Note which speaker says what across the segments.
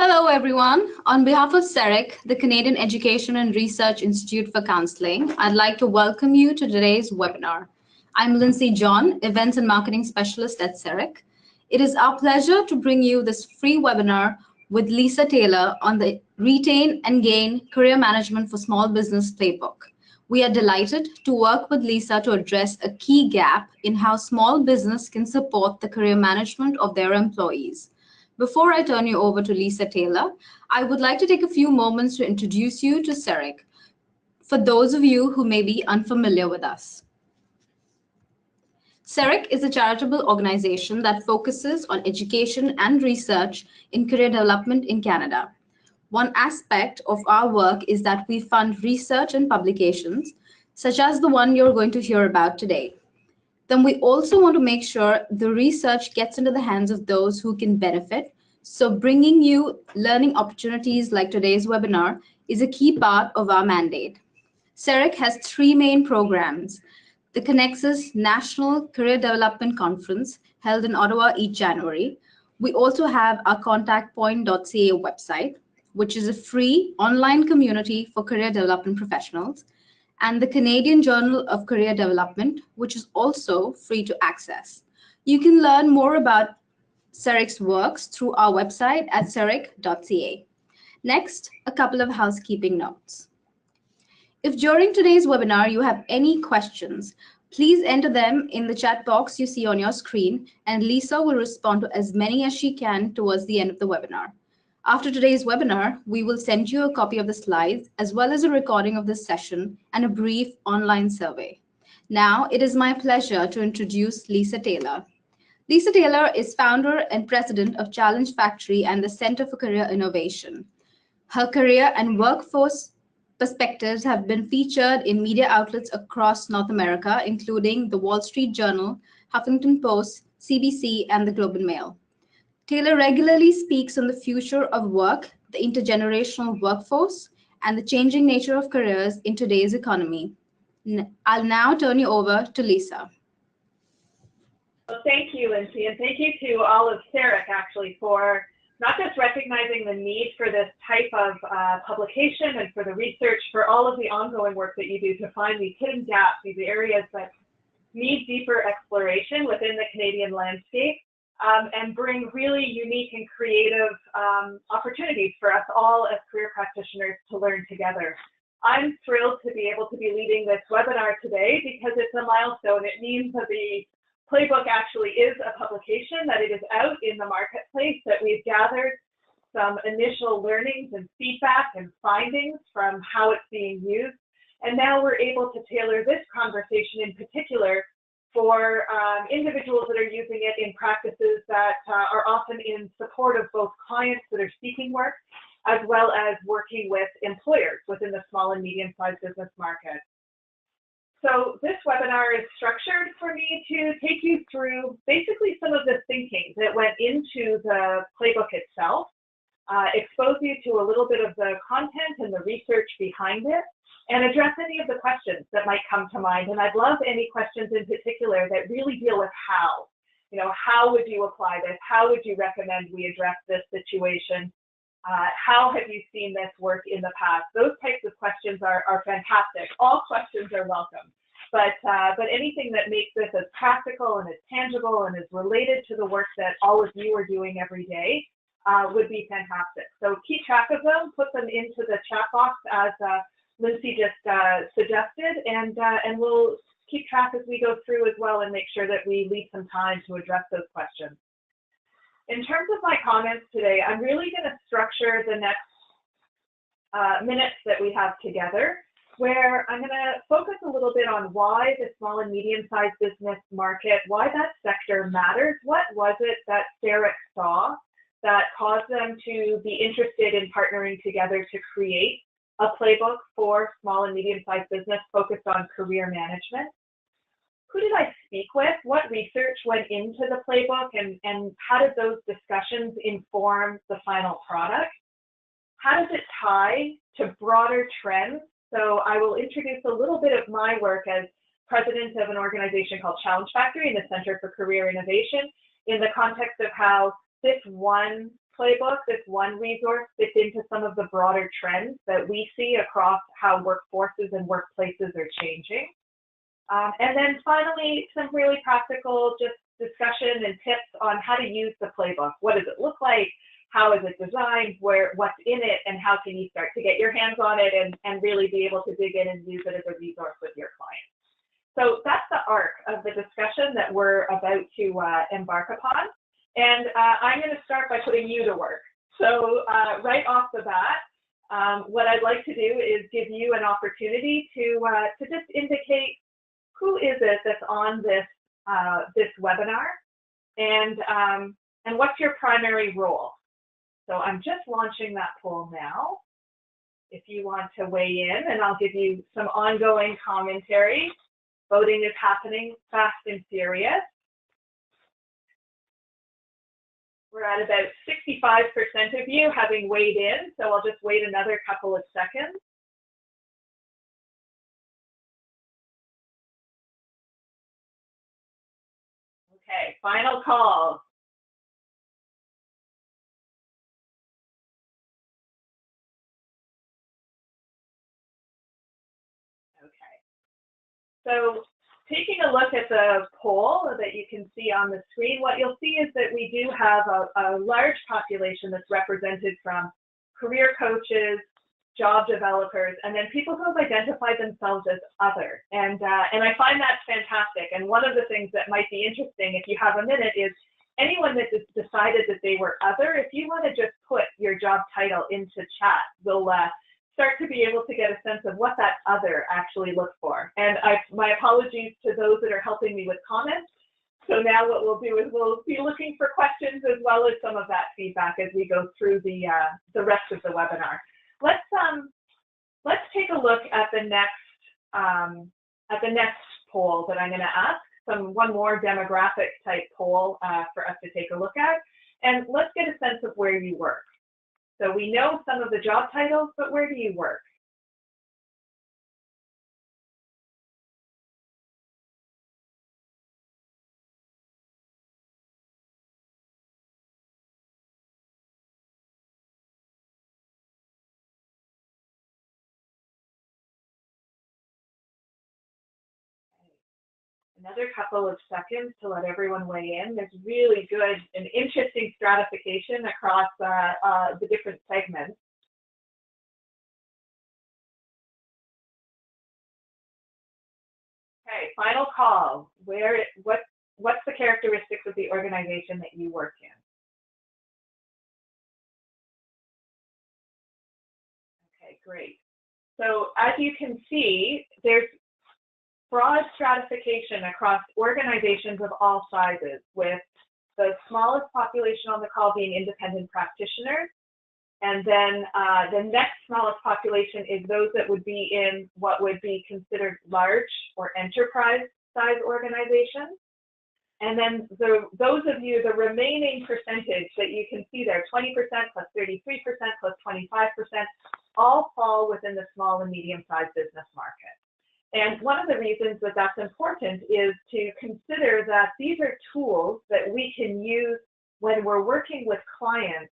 Speaker 1: Hello, everyone. On behalf of CERIC, the Canadian Education and Research Institute for Counseling, I'd like to welcome you to today's webinar. I'm Lindsay John, Events and Marketing Specialist at CERIC. It is our pleasure to bring you this free webinar with Lisa Taylor on the Retain and Gain Career Management for Small Business Playbook. We are delighted to work with Lisa to address a key gap in how small business can support the career management of their employees. Before I turn you over to Lisa Taylor, I would like to take a few moments to introduce you to CERIC, for those of you who may be unfamiliar with us. CERIC is a charitable organization that focuses on education and research in career development in Canada. One aspect of our work is that we fund research and publications, such as the one you're going to hear about today. Then we also want to make sure the research gets into the hands of those who can benefit. So bringing you learning opportunities like today's webinar is a key part of our mandate. CERIC has three main programs. The Connexus National Career Development Conference, held in Ottawa each January. We also have our contactpoint.ca website, which is a free online community for career development professionals, and the Canadian Journal of Career Development, which is also free to access. You can learn more about CERIC's works through our website at ceric.ca. Next, a couple of housekeeping notes. If during today's webinar you have any questions, please enter them in the chat box you see on your screen, and Lisa will respond to as many as she can towards the end of the webinar. After today's webinar, we will send you a copy of the slides, as well as a recording of this session and a brief online survey. Now, it is my pleasure to introduce Lisa Taylor. Lisa Taylor is founder and president of Challenge Factory and the Center for Career Innovation. Her career and workforce perspectives have been featured in media outlets across North America, including the Wall Street Journal, Huffington Post, CBC, and the Globe and Mail. Taylor regularly speaks on the future of work, the intergenerational workforce, and the changing nature of careers in today's economy. I'll now turn you over to Lisa.
Speaker 2: Well, thank you, Lindsay, and thank you to all of CERIC, actually, for not just recognizing the need for this type of publication and for the research, for all of the ongoing work that you do to find these hidden gaps, these areas that need deeper exploration within the Canadian landscape. And bring really unique and creative opportunities for us all as career practitioners to learn together. I'm thrilled to be able to be leading this webinar today because it's a milestone. It means that the playbook actually is a publication, that it is out in the marketplace, that we've gathered some initial learnings and feedback and findings from how it's being used. And now we're able to tailor this conversation in particular for individuals that are using it in practices that are often in support of both clients that are seeking work, as well as working with employers within the small and medium-sized business market. So this webinar is structured for me to take you through basically some of the thinking that went into the playbook itself, expose you to a little bit of the content and the research behind it, and address any of the questions that might come to mind. And I'd love any questions in particular that really deal with how. You know, how would you apply this? How would you recommend we address this situation? How have you seen this work in the past? Those types of questions are fantastic. All questions are welcome. But anything that makes this as practical and as tangible and as related to the work that all of you are doing every day would be fantastic. So keep track of them, put them into the chat box as Lindsay just suggested, and we'll keep track as we go through as well and make sure that we leave some time to address those questions. In terms of my comments today, I'm really going to structure the next minutes that we have together, where I'm going to focus a little bit on why the small and medium-sized business market, why that sector matters. What was it that CERIC saw that caused them to be interested in partnering together to create a playbook for small and medium-sized business focused on career management? Who did I speak with? What research went into the playbook, and how did those discussions inform the final product? How does it tie to broader trends? So I will introduce a little bit of my work as president of an organization called Challenge Factory and the Center for Career Innovation in the context of how this one Playbook, this one resource, fits into some of the broader trends that we see across how workforces and workplaces are changing. And then finally, some really practical just discussion and tips on how to use the playbook. What does it look like? How is it designed? What's in it? And how can you start to get your hands on it and really be able to dig in and use it as a resource with your clients? So that's the arc of the discussion that we're about to embark upon. And I'm going to start by putting you to work. So right off the bat, what I'd like to do is give you an opportunity to just indicate who is it that's on this this webinar, and what's your primary role. So I'm just launching that poll now. If you want to weigh in, and I'll give you some ongoing commentary. Voting is happening fast and furious. We're at about 65% of you having weighed in, so I'll just wait another couple of seconds. Okay, final call. So taking a look at the poll that you can see on the screen, what you'll see is that we do have a large population that's represented from career coaches, job developers, and then people who have identified themselves as other. And I find that fantastic. And one of the things that might be interesting, if you have a minute, is anyone that has decided that they were other, if you want to just put your job title into chat, we'll start to be able to get a sense of what that other actually looks for. And my apologies to those that are helping me with comments. So now what we'll do is we'll be looking for questions as well as some of that feedback as we go through the rest of the webinar. Let's take a look at the next poll that I'm going to ask. One more demographic type poll for us to take a look at, and let's get a sense of where you work. So we know some of the job titles, but where do you work? Another couple of seconds to let everyone weigh in. There's really good and interesting stratification across the different segments. Okay, final call. What's the characteristics of the organization that you work in? Okay, great. So as you can see, there's broad stratification across organizations of all sizes, with the smallest population on the call being independent practitioners. And then the next smallest population is those that would be in what would be considered large or enterprise size organizations. And then those of you, the remaining percentage that you can see there, 20% plus 33% plus 25%, all fall within the small and medium-sized business market. And one of the reasons that that's important is to consider that these are tools that we can use when we're working with clients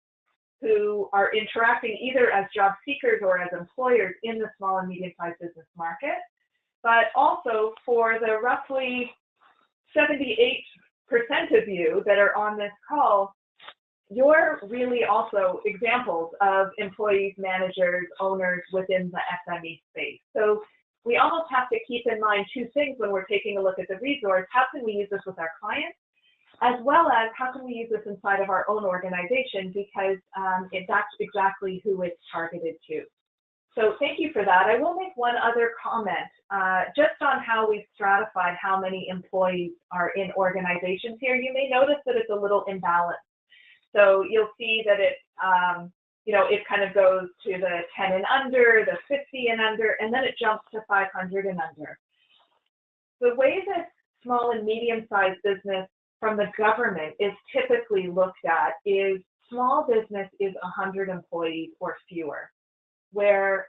Speaker 2: who are interacting either as job seekers or as employers in the small and medium-sized business market, but also for the roughly 78% of you that are on this call, you're really also examples of employees, managers, owners within the SME space. So we almost have to keep in mind two things when we're taking a look at the resource. How can we use this with our clients? As well as how can we use this inside of our own organization, because that's exactly who it's targeted to. So thank you for that. I will make one other comment just on how we've stratified how many employees are in organizations here. You may notice that it's a little imbalanced. So you'll see that it, it kind of goes to the 10 and under, the 50 and under, and then it jumps to 500 and under. The way that small and medium-sized business from the government is typically looked at is small business is 100 employees or fewer, where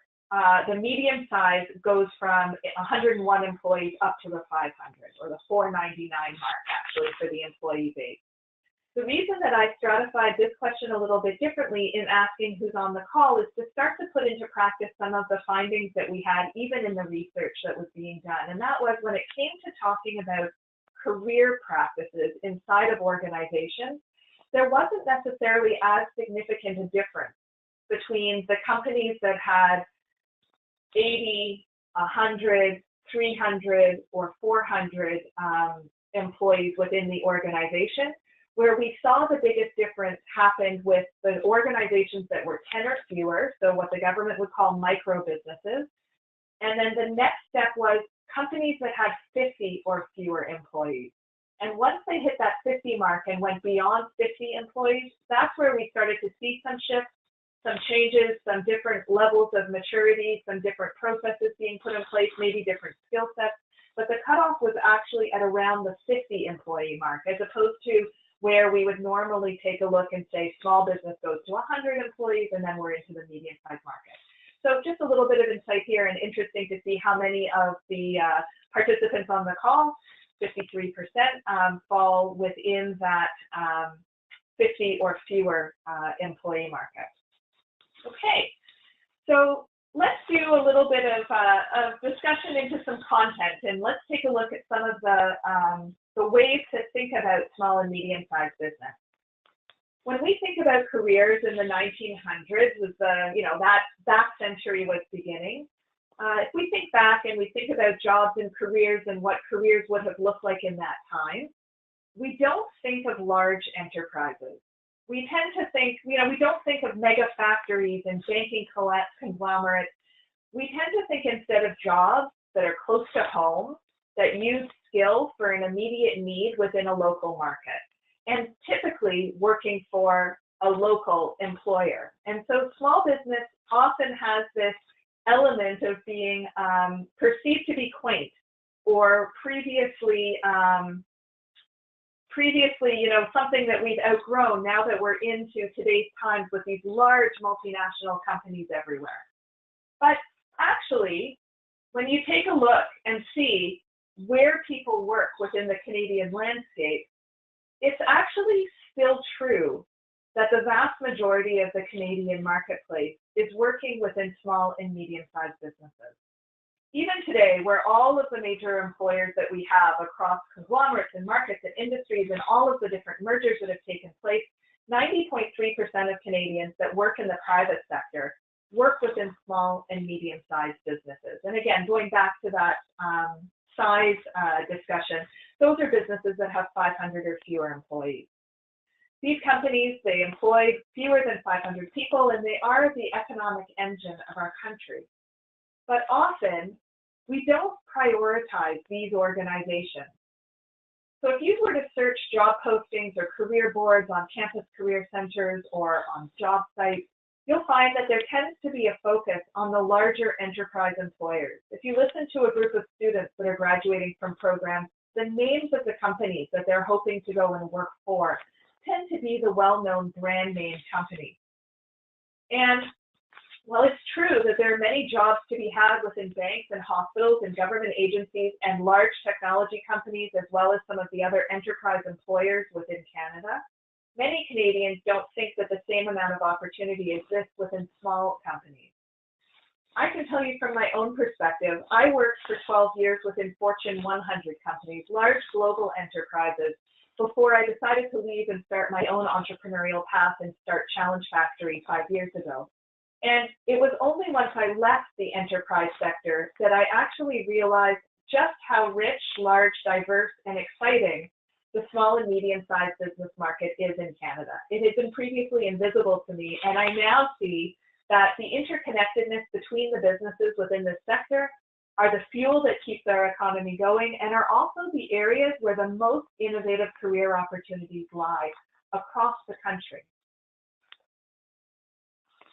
Speaker 2: the medium size goes from 101 employees up to the 500, or the 499 mark actually for the employee base. The reason that I stratified this question a little bit differently in asking who's on the call is to start to put into practice some of the findings that we had even in the research that was being done. And that was when it came to talking about career practices inside of organizations, there wasn't necessarily as significant a difference between the companies that had 80, 100, 300, or 400 employees within the organization. Where we saw the biggest difference happened with the organizations that were 10 or fewer, so what the government would call micro businesses. And then the next step was companies that had 50 or fewer employees. And once they hit that 50 mark and went beyond 50 employees, that's where we started to see some shifts, some changes, some different levels of maturity, some different processes being put in place, maybe different skill sets. But the cutoff was actually at around the 50 employee mark, as opposed to where we would normally take a look and say small business goes to 100 employees and then we're into the medium-sized market. So just a little bit of insight here, and interesting to see how many of the participants on the call, 53%, fall within that 50 or fewer employee market. Okay, so let's do a little bit of discussion into some content, and let's take a look at some of the ways to think about small and medium-sized business. When we think about careers in the 1900s, was that century was beginning. If we think back and we think about jobs and careers and what careers would have looked like in that time, we don't think of large enterprises. We tend to think, we don't think of mega factories and banking conglomerates. We tend to think instead of jobs that are close to home, that use skills for an immediate need within a local market, and typically working for a local employer. And so small business often has this element of being perceived to be quaint, or previously, something that we've outgrown now that we're into today's times with these large multinational companies everywhere. But actually, when you take a look and see where people work within the Canadian landscape, it's actually still true that the vast majority of the Canadian marketplace is working within small and medium-sized businesses. Even today, where all of the major employers that we have across conglomerates and markets and industries and all of the different mergers that have taken place, 90.3% of Canadians that work in the private sector work within small and medium-sized businesses. And again, going back to that size discussion, those are businesses that have 500 or fewer employees. These companies, they employ fewer than 500 people, and they are the economic engine of our country. But often, we don't prioritize these organizations. So if you were to search job postings or career boards on campus career centers or on job sites, you'll find that there tends to be a focus on the larger enterprise employers. If you listen to a group of students that are graduating from programs, the names of the companies that they're hoping to go and work for tend to be the well-known brand name companies. And while it's true that there are many jobs to be had within banks and hospitals and government agencies and large technology companies, as well as some of the other enterprise employers within Canada, many Canadians don't think that the same amount of opportunity exists within small companies. I can tell you from my own perspective, I worked for 12 years within Fortune 100 companies, large global enterprises, before I decided to leave and start my own entrepreneurial path and start Challenge Factory 5 years ago. And it was only once I left the enterprise sector that I actually realized just how rich, large, diverse, and exciting the small and medium-sized business market is in Canada. It had been previously invisible to me, and I now see that the interconnectedness between the businesses within this sector are the fuel that keeps our economy going, and are also the areas where the most innovative career opportunities lie across the country.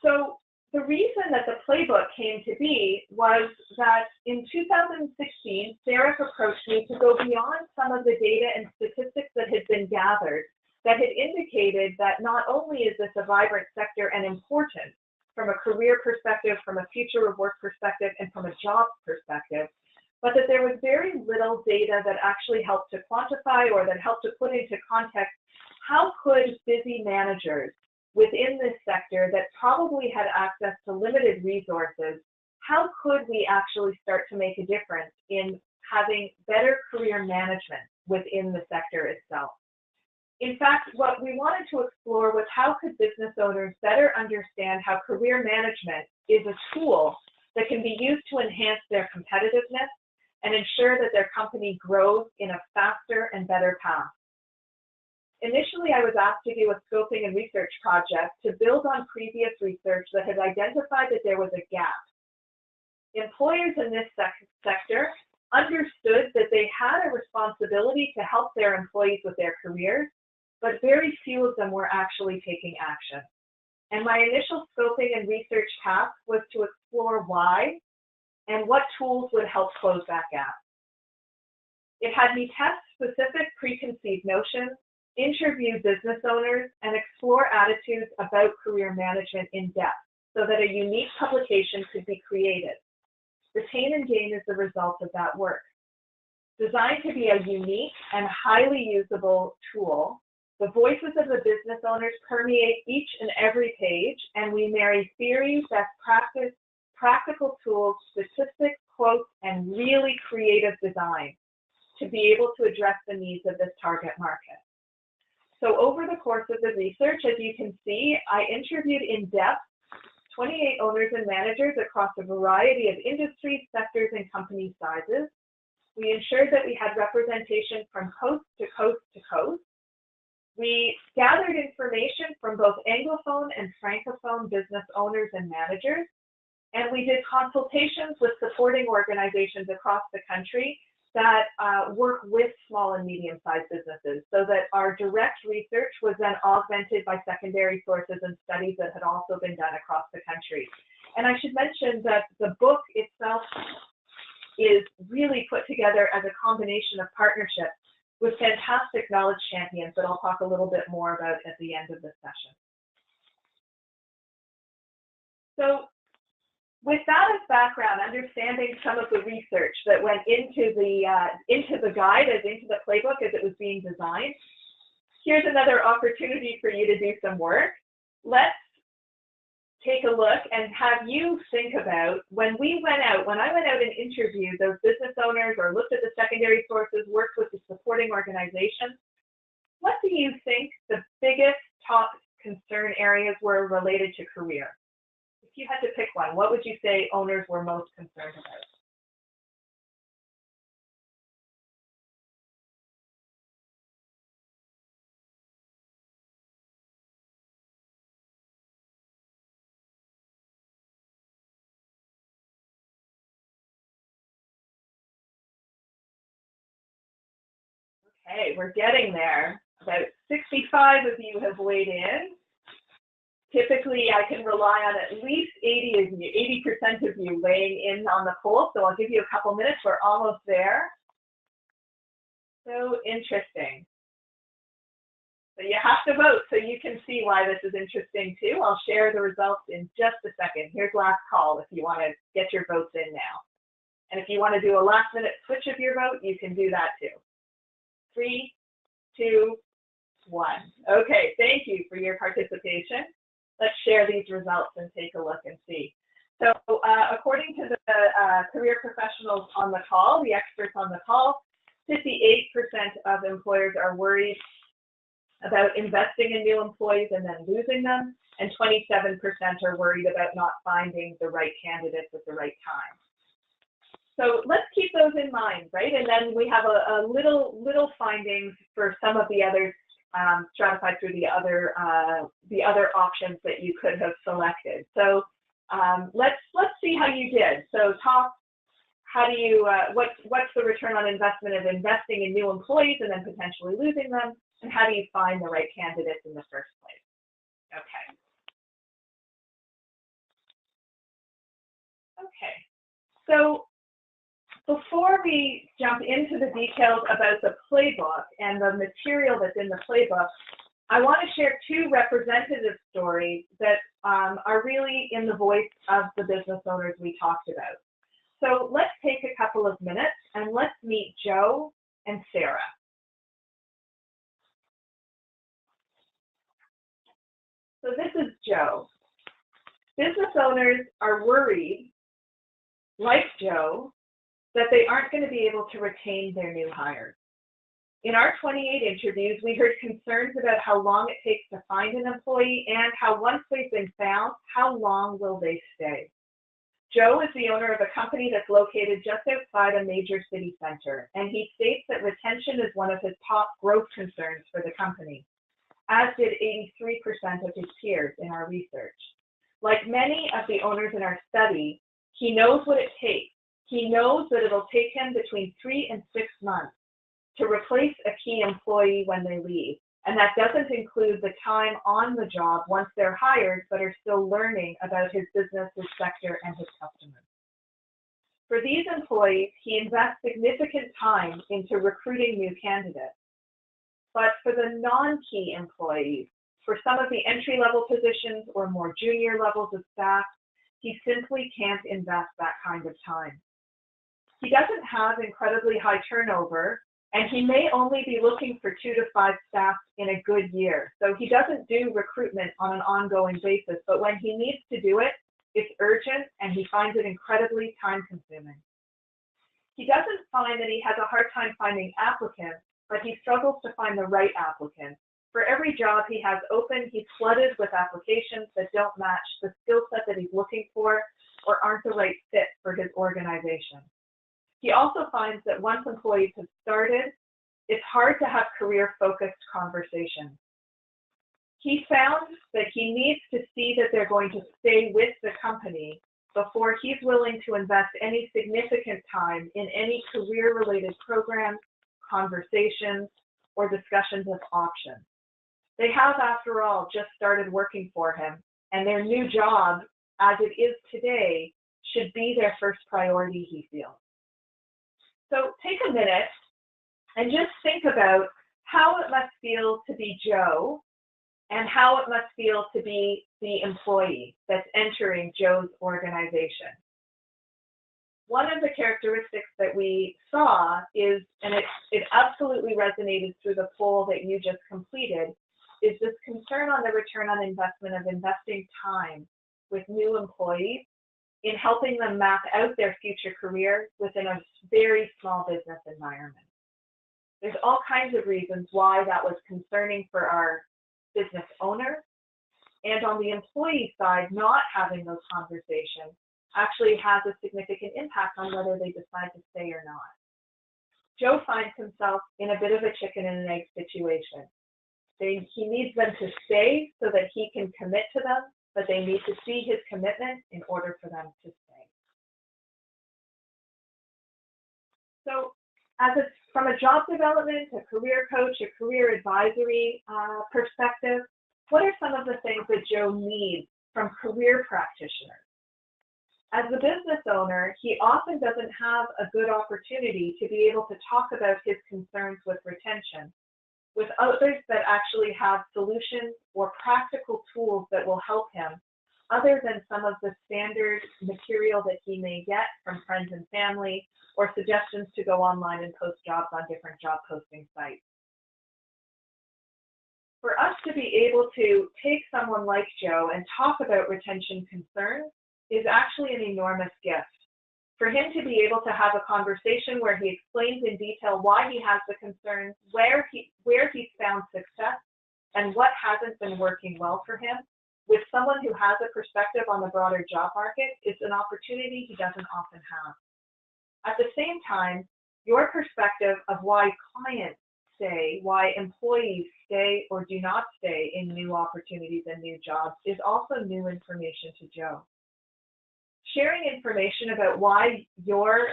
Speaker 2: So the reason that the playbook came to be was that in 2016, Sarek approached me to go beyond some of the data and statistics that had been gathered that had indicated that not only is this a vibrant sector and important from a career perspective, from a future of work perspective, and from a jobs perspective, but that there was very little data that actually helped to quantify or that helped to put into context how could busy managers within this sector that probably had access to limited resources, how could we actually start to make a difference in having better career management within the sector itself? In fact, what we wanted to explore was how could business owners better understand how career management is a tool that can be used to enhance their competitiveness and ensure that their company grows in a faster and better path. Initially, I was asked to do a scoping and research project to build on previous research that had identified that there was a gap. Employers in this sector understood that they had a responsibility to help their employees with their careers, but very few of them were actually taking action. And my initial scoping and research task was to explore why and what tools would help close that gap. It had me test specific preconceived notions, interview business owners, and explore attitudes about career management in depth so that a unique publication could be created. Retain and Gain is the result of that work. Designed to be a unique and highly usable tool, the voices of the business owners permeate each and every page, and we marry theory, best practice, practical tools, statistics, quotes, and really creative design to be able to address the needs of this target market. So over the course of the research, as you can see, I interviewed in depth 28 owners and managers across a variety of industries, sectors, and company sizes. We ensured that we had representation from coast to coast to coast. We gathered information from both Anglophone and Francophone business owners and managers, and we did consultations with supporting organizations across the country that work with small and medium-sized businesses, so that our direct research was then augmented by secondary sources and studies that had also been done across the country. And I should mention that the book itself is really put together as a combination of partnerships with fantastic knowledge champions that I'll talk a little bit more about at the end of this session. So with that as background, understanding some of the research that went into the guide, into the playbook as it was being designed, here's another opportunity for you to do some work. Let's take a look and have you think about when I went out and interviewed those business owners or looked at the secondary sources, worked with the supporting organizations, what do you think the biggest top concern areas were related to career? If you had to pick one, what would you say owners were most concerned about? Okay, we're getting there. About 65 of you have weighed in. Typically, I can rely on at least 80% of you weighing in on the poll, so I'll give you a couple minutes. We're almost there. So interesting. So you have to vote so you can see why this is interesting too. I'll share the results in just a second. Here's last call if you want to get your votes in now. And if you want to do a last minute switch of your vote, you can do that too. 3, 2, 1. Okay, thank you for your participation. Let's share these results and take a look and see. So according to the career professionals on the call, the experts on the call, 58% of employers are worried about investing in new employees and then losing them, and 27% are worried about not finding the right candidates at the right time. So let's keep those in mind, right? And then we have a little findings for some of the others stratified through the other options that you could have selected. So let's see how you did. So top, how do you what's the return on investment of investing in new employees and then potentially losing them, and how do you find the right candidates in the first place? Okay. Okay. So before we jump into the details about the playbook and the material that's in the playbook, I want to share 2 representative stories that are really in the voice of the business owners we talked about. So let's take a couple of minutes and let's meet Joe and Sarah. So this is Joe. Business owners are worried, like Joe, that they aren't going to be able to retain their new hires. In our 28 interviews, we heard concerns about how long it takes to find an employee and how once they've been found, how long will they stay? Joe is the owner of a company that's located just outside a major city center, and he states that retention is one of his top growth concerns for the company, as did 83% of his peers in our research. Like many of the owners in our study, he knows what it takes. He knows that it'll take him between 3 and 6 months to replace a key employee when they leave. And that doesn't include the time on the job once they're hired, but are still learning about his business, his sector, and his customers. For these employees, he invests significant time into recruiting new candidates. But for the non-key employees, for some of the entry-level positions or more junior levels of staff, he simply can't invest that kind of time. He doesn't have incredibly high turnover, and he may only be looking for 2 to 5 staff in a good year. So he doesn't do recruitment on an ongoing basis, but when he needs to do it, it's urgent, and he finds it incredibly time-consuming. He doesn't find that he has a hard time finding applicants, but he struggles to find the right applicants. For every job he has open, he's flooded with applications that don't match the skill set that he's looking for or aren't the right fit for his organization. He also finds that once employees have started, it's hard to have career-focused conversations. He found that he needs to see that they're going to stay with the company before he's willing to invest any significant time in any career-related programs, conversations, or discussions of options. They have, after all, just started working for him, and their new job, as it is today, should be their first priority, he feels. So take a minute and just think about how it must feel to be Joe and how it must feel to be the employee that's entering Joe's organization. One of the characteristics that we saw is, and it absolutely resonated through the poll that you just completed, is this concern on the return on investment of investing time with new employees in helping them map out their future career within a very small business environment. There's all kinds of reasons why that was concerning for our business owners. And on the employee side, not having those conversations actually has a significant impact on whether they decide to stay or not. Joe finds himself in a bit of a chicken and an egg situation. He needs them to stay so that he can commit to them, but they need to see his commitment in order for them to stay. So from a job development, a career coach, a career advisory perspective, what are some of the things that Joe needs from career practitioners? As the business owner, he often doesn't have a good opportunity to be able to talk about his concerns with retention with others that actually have solutions or practical tools that will help him, other than some of the standard material that he may get from friends and family, or suggestions to go online and post jobs on different job posting sites. For us to be able to take someone like Joe and talk about retention concerns is actually an enormous gift. For him to be able to have a conversation where he explains in detail why he has the concerns, where he's found success, and what hasn't been working well for him, with someone who has a perspective on the broader job market, is an opportunity he doesn't often have. At the same time, your perspective of why clients stay, why employees stay or do not stay in new opportunities and new jobs is also new information to Joe. Sharing information about why your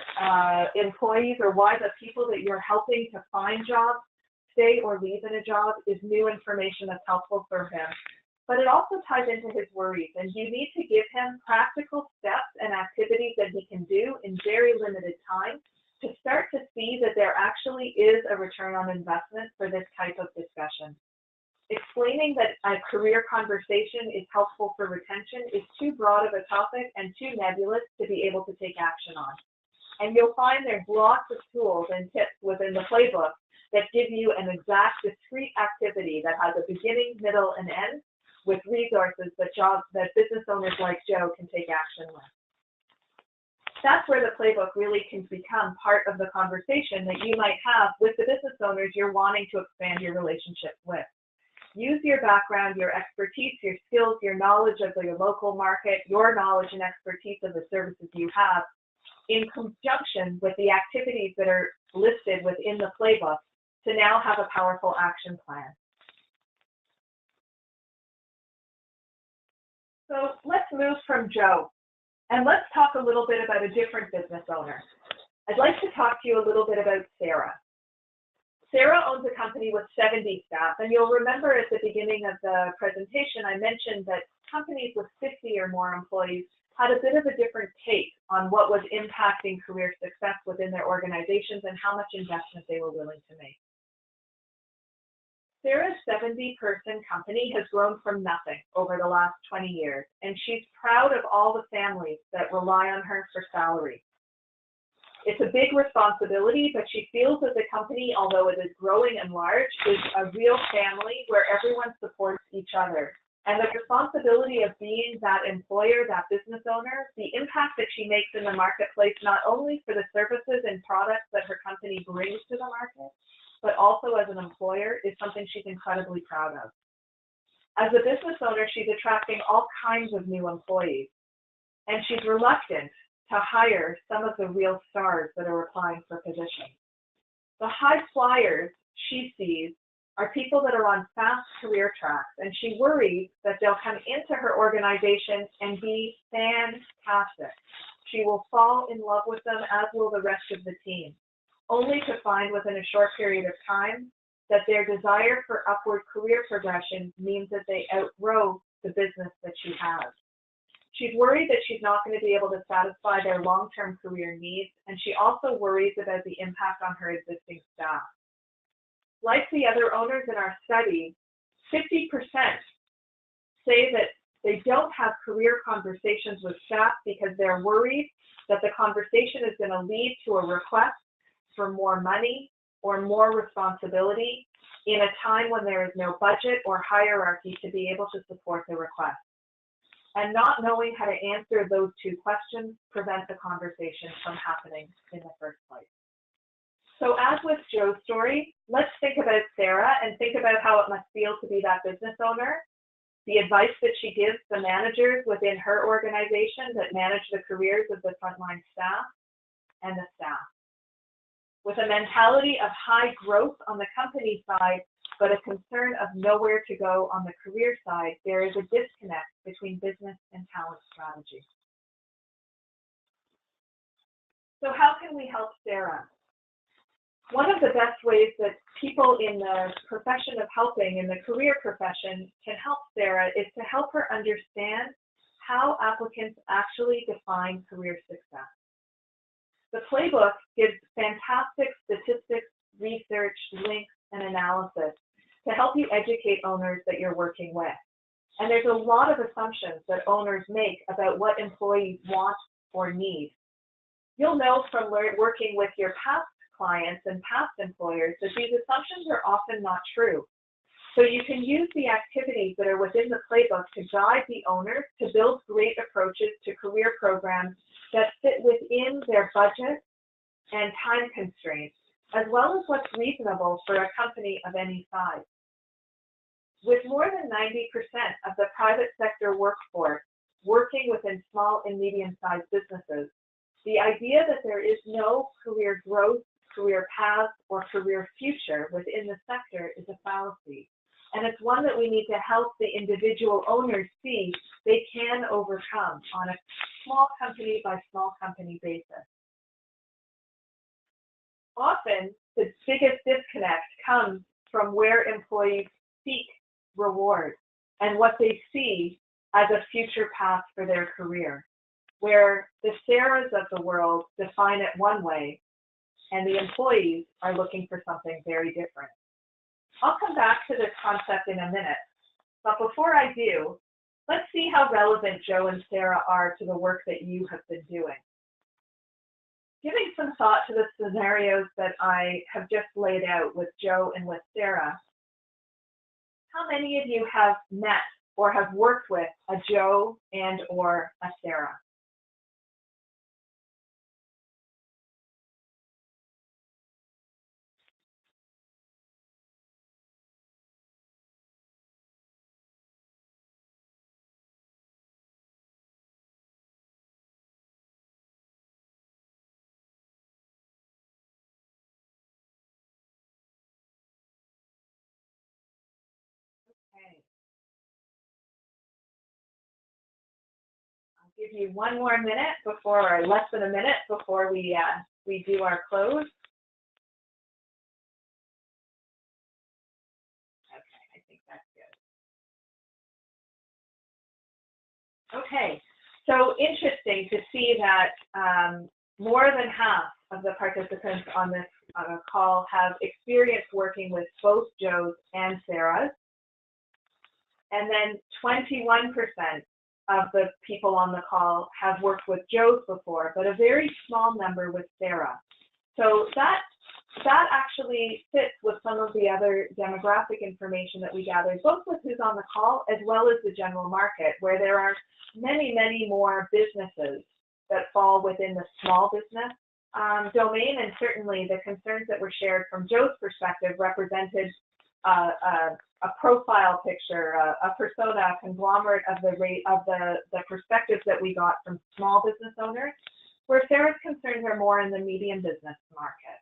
Speaker 2: employees or why the people that you're helping to find jobs stay or leave in a job is new information that's helpful for him. But it also ties into his worries, and you need to give him practical steps and activities that he can do in very limited time to start to see that there actually is a return on investment for this type of discussion. Explaining that a career conversation is helpful for retention is too broad of a topic and too nebulous to be able to take action on. And you'll find there's lots of tools and tips within the playbook that give you an exact, discrete activity that has a beginning, middle, and end, with resources that business owners like Joe can take action with. That's where the playbook really can become part of the conversation that you might have with the business owners you're wanting to expand your relationship with. Use your background, your expertise, your skills, your knowledge of your local market, your knowledge and expertise of the services you have in conjunction with the activities that are listed within the playbook to now have a powerful action plan. So let's move from Joe and let's talk a little bit about a different business owner. I'd like to talk to you a little bit about Sarah. Sarah owns a company with 70 staff, and you'll remember at the beginning of the presentation, I mentioned that companies with 50 or more employees had a bit of a different take on what was impacting career success within their organizations and how much investment they were willing to make. Sarah's 70-person company has grown from nothing over the last 20 years, and she's proud of all the families that rely on her for salary. It's a big responsibility, but she feels that the company, although it is growing and large, is a real family where everyone supports each other. And the responsibility of being that employer, that business owner, the impact that she makes in the marketplace, not only for the services and products that her company brings to the market, but also as an employer, is something she's incredibly proud of. As a business owner, she's attracting all kinds of new employees, and she's reluctant to hire some of the real stars that are applying for positions. The high flyers she sees are people that are on fast career tracks, and she worries that they'll come into her organization and be fantastic. She will fall in love with them, as will the rest of the team, only to find within a short period of time that their desire for upward career progression means that they outgrow the business that she has. She's worried that she's not going to be able to satisfy their long-term career needs, and she also worries about the impact on her existing staff. Like the other owners in our study, 50% say that they don't have career conversations with staff because they're worried that the conversation is going to lead to a request for more money or more responsibility in a time when there is no budget or hierarchy to be able to support the request. And not knowing how to answer those two questions prevents the conversation from happening in the first place. So as with Joe's story, let's think about Sarah and think about how it must feel to be that business owner, the advice that she gives the managers within her organization that manage the careers of the frontline staff and the staff. With a mentality of high growth on the company side, but a concern of nowhere to go on the career side, there is a disconnect between business and talent strategy. So how can we help Sarah? One of the best ways that people in the profession of helping, in the career profession, can help Sarah is to help her understand how applicants actually define career success. The playbook gives fantastic statistics, research, links, and analysis to help you educate owners that you're working with. And there's a lot of assumptions that owners make about what employees want or need. You'll know from working with your past clients and past employers that these assumptions are often not true. So you can use the activities that are within the playbook to guide the owners to build great approaches to career programs that fit within their budget and time constraints, as well as what's reasonable for a company of any size. With more than 90% of the private sector workforce working within small and medium-sized businesses, the idea that there is no career growth, career path, or career future within the sector is a fallacy. And it's one that we need to help the individual owners see they can overcome on a small company by small company basis. Often, the biggest disconnect comes from where employees seek reward and what they see as a future path for their career, where the Sarahs of the world define it one way and the employees are looking for something very different. I'll come back to this concept in a minute, but before I do, let's see how relevant Joe and Sarah are to the work that you have been doing. Giving some thought to the scenarios that I have just laid out with Joe and with Sarah, how many of you have met or have worked with a Joe and or a Sarah? Okay. I'll give you one more minute before, or less than a minute before we do our close. Okay, I think that's good. Okay, so interesting to see that more than half of the participants on this call have experience working with both Joes and Sarahs. And then 21% of the people on the call have worked with Joes before, but a very small number with Sarah. So that actually fits with some of the other demographic information that we gathered, both with who's on the call as well as the general market, where there are many, many more businesses that fall within the small business domain, and certainly the concerns that were shared from Joe's perspective represented a profile picture, a persona, a conglomerate of the perspectives that we got from small business owners, where Sarah's concerns are more in the medium business market.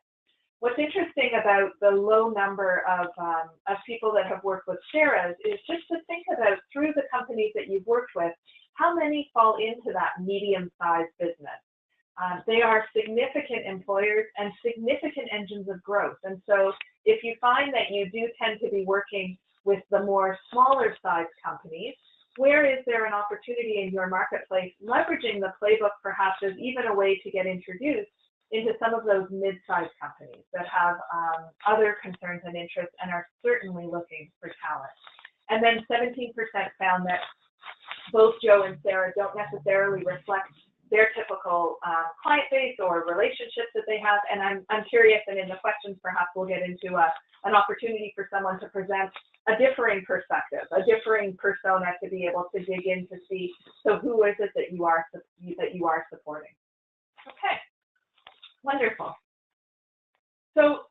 Speaker 2: What's interesting about the low number of people that have worked with Sarah's is just to think about, through the companies that you've worked with, how many fall into that medium-sized business. They are significant employers and significant engines of growth. And so if you find that you do tend to be working with the more smaller sized companies, where is there an opportunity in your marketplace, leveraging the playbook perhaps as even a way to get introduced into some of those mid-sized companies that have other concerns and interests and are certainly looking for talent. And then 17% found that both Joe and Sarah don't necessarily reflect their typical client base or relationships that they have. And I'm curious, and in the questions perhaps we'll get into an opportunity for someone to present a differing perspective, a differing persona to be able to dig in to see, so who is it that you are supporting? Okay, wonderful. So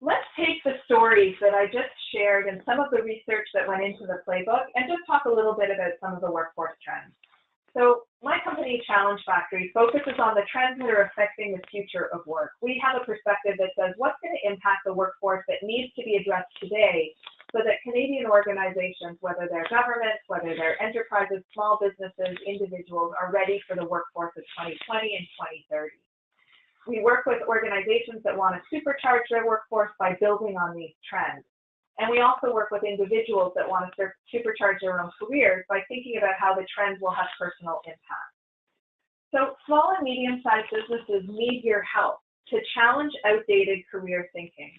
Speaker 2: let's take the stories that I just shared and some of the research that went into the playbook and just talk a little bit about some of the workforce trends. So my company, Challenge Factory, focuses on the trends that are affecting the future of work. We have a perspective that says what's going to impact the workforce that needs to be addressed today so that Canadian organizations, whether they're governments, whether they're enterprises, small businesses, individuals, are ready for the workforce of 2020 and 2030. We work with organizations that want to supercharge their workforce by building on these trends. And we also work with individuals that want to supercharge their own careers by thinking about how the trends will have personal impact. So small and medium-sized businesses need your help to challenge outdated career thinking.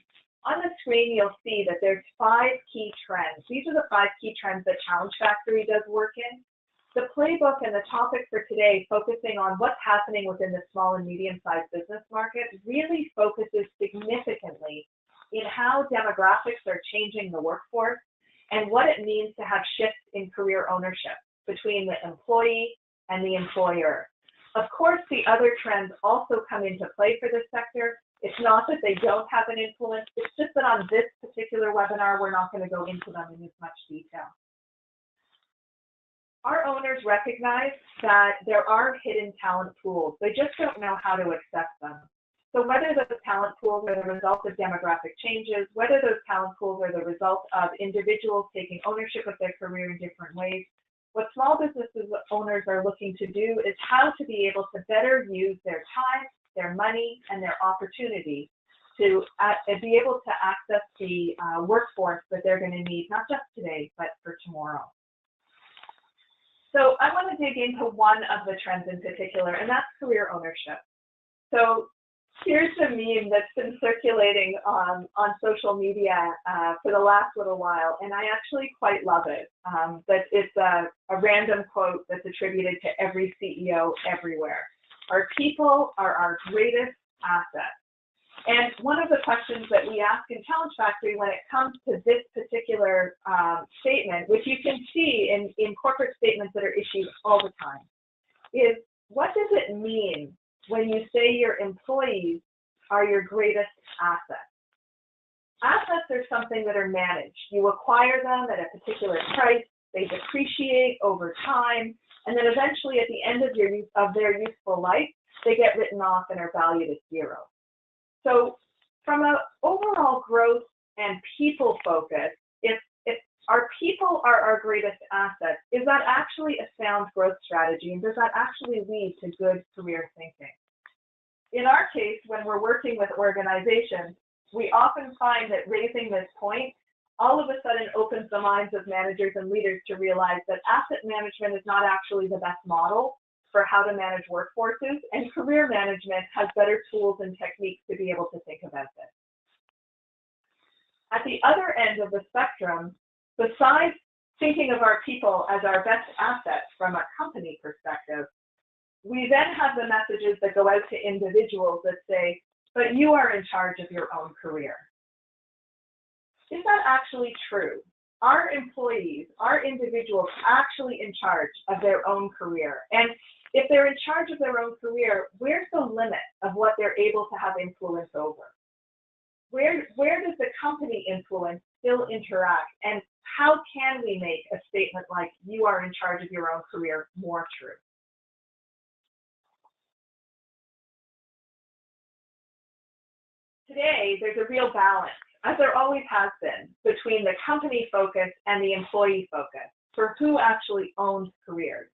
Speaker 2: On the screen, you'll see that there's 5 key trends. These are the 5 key trends that Challenge Factory does work in. The playbook and the topic for today, focusing on what's happening within the small and medium-sized business market, really focuses significantly in how demographics are changing the workforce and what it means to have shifts in career ownership between the employee and the employer. Of course, the other trends also come into play for this sector. It's not that they don't have an influence, it's just that on this particular webinar, we're not going to go into them in as much detail. Our owners recognize that there are hidden talent pools. They just don't know how to access them. So whether those talent pools are the result of demographic changes, whether those talent pools are the result of individuals taking ownership of their career in different ways, what small businesses owners are looking to do is how to be able to better use their time, their money, and their opportunity to be able to access the workforce that they're going to need, not just today, but for tomorrow. So I want to dig into one of the trends in particular, and that's career ownership. So here's a meme that's been circulating on social media for the last little while, and I actually quite love it. But it's a random quote that's attributed to every CEO everywhere. Our people are our greatest asset. And one of the questions that we ask in Challenge Factory when it comes to this particular statement, which you can see in corporate statements that are issued all the time, is what does it mean when you say your employees are your greatest asset? Assets are something that are managed. You acquire them at a particular price, they depreciate over time, and then eventually at the end of their useful life, they get written off and are valued at zero. So from an overall growth and people focus, if our people are our greatest asset, is that actually a sound growth strategy? And does that actually lead to good career thinking? In our case, when we're working with organizations, we often find that raising this point all of a sudden opens the minds of managers and leaders to realize that asset management is not actually the best model for how to manage workforces, and career management has better tools and techniques to be able to think about this. At the other end of the spectrum, besides thinking of our people as our best assets from a company perspective, we then have the messages that go out to individuals that say, but you are in charge of your own career. Is that actually true? Are employees, are individuals actually in charge of their own career? And if they're in charge of their own career, where's the limit of what they're able to have influence over? Where does the company influence still interact? And how can we make a statement like you are in charge of your own career more true? Today, there's a real balance, as there always has been, between the company focus and the employee focus for who actually owns careers.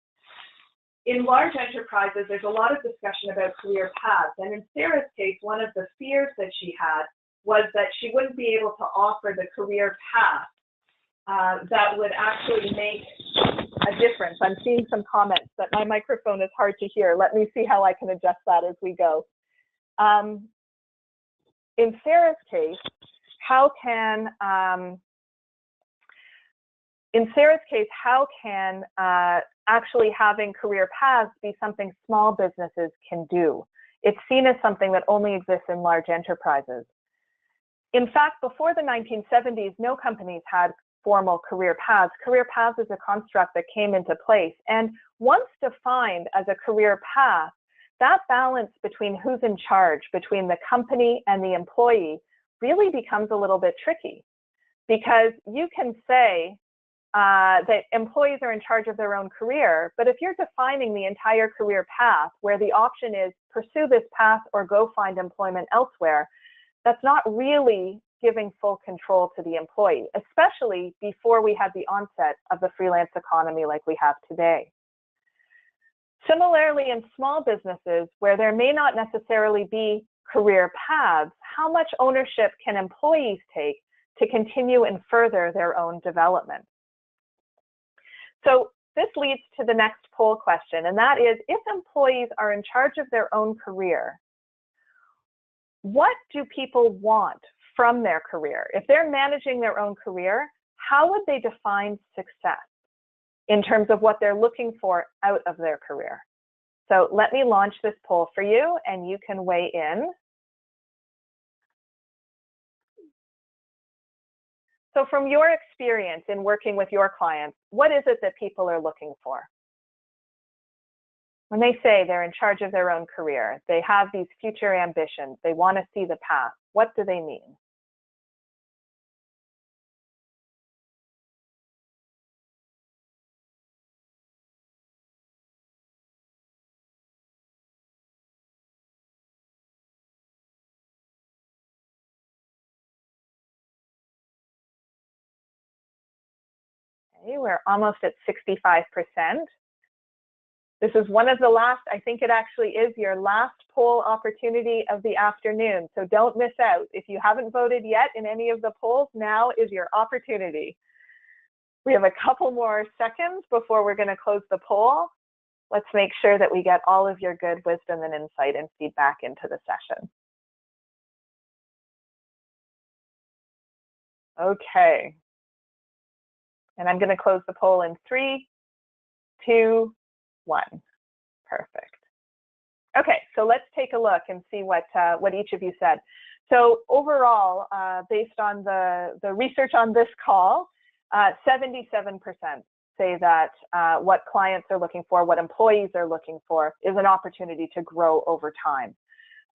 Speaker 2: In large enterprises, there's a lot of discussion about career paths, and in Sarah's case, one of the fears that she had was that she wouldn't be able to offer the career path that would actually make a difference. I'm seeing some comments that my microphone is hard to hear. Let me see how I can adjust that as we go. In Sarah's case, how can actually having career paths be something small businesses can do? It's seen as something that only exists in large enterprises. In fact, before the 1970s, no companies had formal career paths. Career paths is a construct that came into place. And once defined as a career path, that balance between who's in charge, between the company and the employee, really becomes a little bit tricky. Because you can say that employees are in charge of their own career, but if you're defining the entire career path where the option is pursue this path or go find employment elsewhere, that's not really giving full control to the employee, especially before we had the onset of the freelance economy like we have today. Similarly, in small businesses where there may not necessarily be career paths, how much ownership can employees take to continue and further their own development? So this leads to the next poll question, and that is, if employees are in charge of their own career, what do people want from their career? If they're managing their own career, how would they define success in terms of what they're looking for out of their career? So let me launch this poll for you, and you can weigh in. So from your experience in working with your clients, what is it that people are looking for? When they say they're in charge of their own career, they have these future ambitions, they want to see the path, what do they mean? Okay, we're almost at 65%. This is one of the last, I think it actually is your last poll opportunity of the afternoon. So don't miss out. If you haven't voted yet in any of the polls, now is your opportunity. We have a couple more seconds before we're going to close the poll. Let's make sure that we get all of your good wisdom and insight and feedback into the session. Okay. And I'm going to close the poll in 3, 2, 1. Perfect. Okay, so let's take a look and see what each of you said.
Speaker 3: So overall, based on the research on this call, 77% say that what clients are looking for, what employees are looking for, is an opportunity to grow over time.